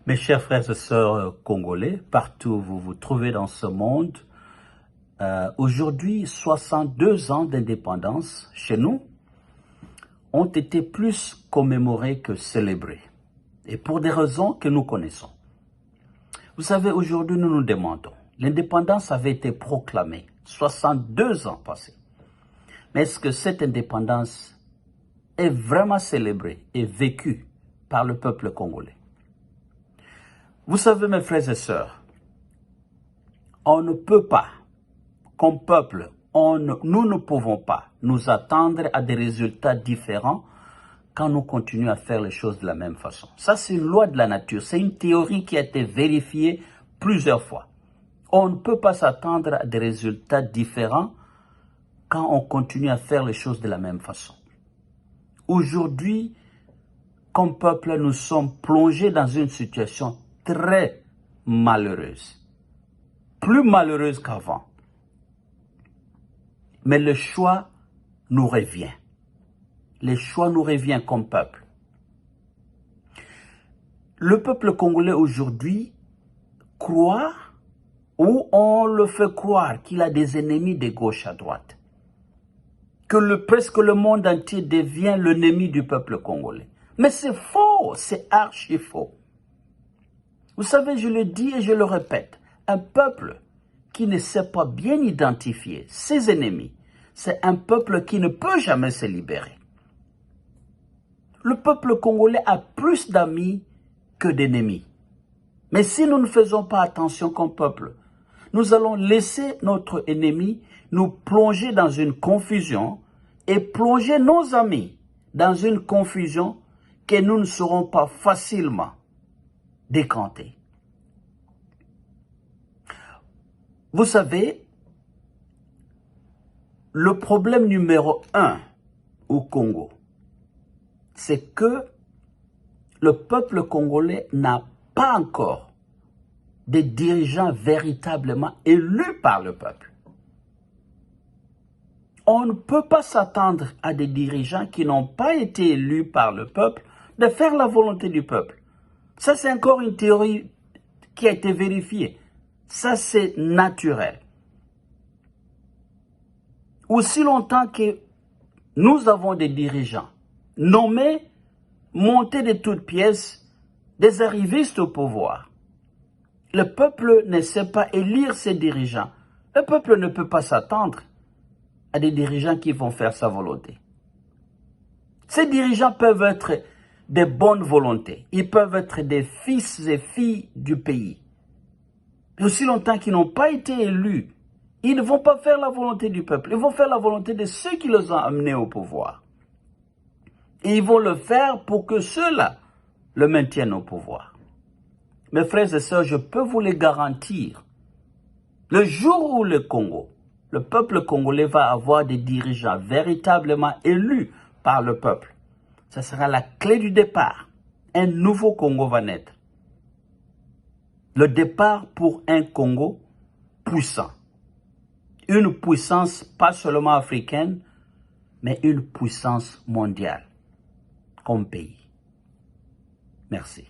Mes chers frères et sœurs congolais, partout où vous vous trouvez dans ce monde, aujourd'hui, 62 ans d'indépendance chez nous ont été plus commémorés que célébrés, et pour des raisons que nous connaissons. Vous savez, aujourd'hui, nous nous demandons, l'indépendance avait été proclamée 62 ans passés, mais est-ce que cette indépendance est vraiment célébrée et vécue par le peuple congolais? Vous savez, mes frères et sœurs, on ne peut pas, comme peuple, nous ne pouvons pas nous attendre à des résultats différents quand nous continuons à faire les choses de la même façon. Ça, c'est une loi de la nature. C'est une théorie qui a été vérifiée plusieurs fois. On ne peut pas s'attendre à des résultats différents quand on continue à faire les choses de la même façon. Aujourd'hui, comme peuple, nous sommes plongés dans une situation très malheureuse, plus malheureuse qu'avant. Mais le choix nous revient. Le choix nous revient comme peuple. Le peuple congolais aujourd'hui croit, ou on le fait croire, qu'il a des ennemis de gauche à droite. Que presque le monde entier devient l'ennemi du peuple congolais. Mais c'est faux, c'est archi faux. Vous savez, je le dis et je le répète, un peuple qui ne sait pas bien identifier ses ennemis, c'est un peuple qui ne peut jamais se libérer. Le peuple congolais a plus d'amis que d'ennemis. Mais si nous ne faisons pas attention comme peuple, nous allons laisser notre ennemi nous plonger dans une confusion et plonger nos amis dans une confusion que nous ne saurons pas facilement décanter. Vous savez, le problème numéro 1 au Congo, c'est que le peuple congolais n'a pas encore des dirigeants véritablement élus par le peuple. On ne peut pas s'attendre à des dirigeants qui n'ont pas été élus par le peuple de faire la volonté du peuple. Ça, c'est encore une théorie qui a été vérifiée. Ça, c'est naturel. Aussi longtemps que nous avons des dirigeants nommés, montés de toutes pièces, des arrivistes au pouvoir, le peuple ne sait pas élire ses dirigeants. Le peuple ne peut pas s'attendre à des dirigeants qui vont faire sa volonté. Ces dirigeants peuvent être de bonnes volontés. Ils peuvent être des fils et filles du pays. Et aussi longtemps qu'ils n'ont pas été élus, ils ne vont pas faire la volonté du peuple. Ils vont faire la volonté de ceux qui les ont amenés au pouvoir. Et ils vont le faire pour que ceux-là le maintiennent au pouvoir. Mes frères et sœurs, je peux vous les garantir. Le jour où le Congo, le peuple congolais va avoir des dirigeants véritablement élus par le peuple, ça sera la clé du départ. Un nouveau Congo va naître. Le départ pour un Congo puissant. Une puissance pas seulement africaine, mais une puissance mondiale comme pays. Merci.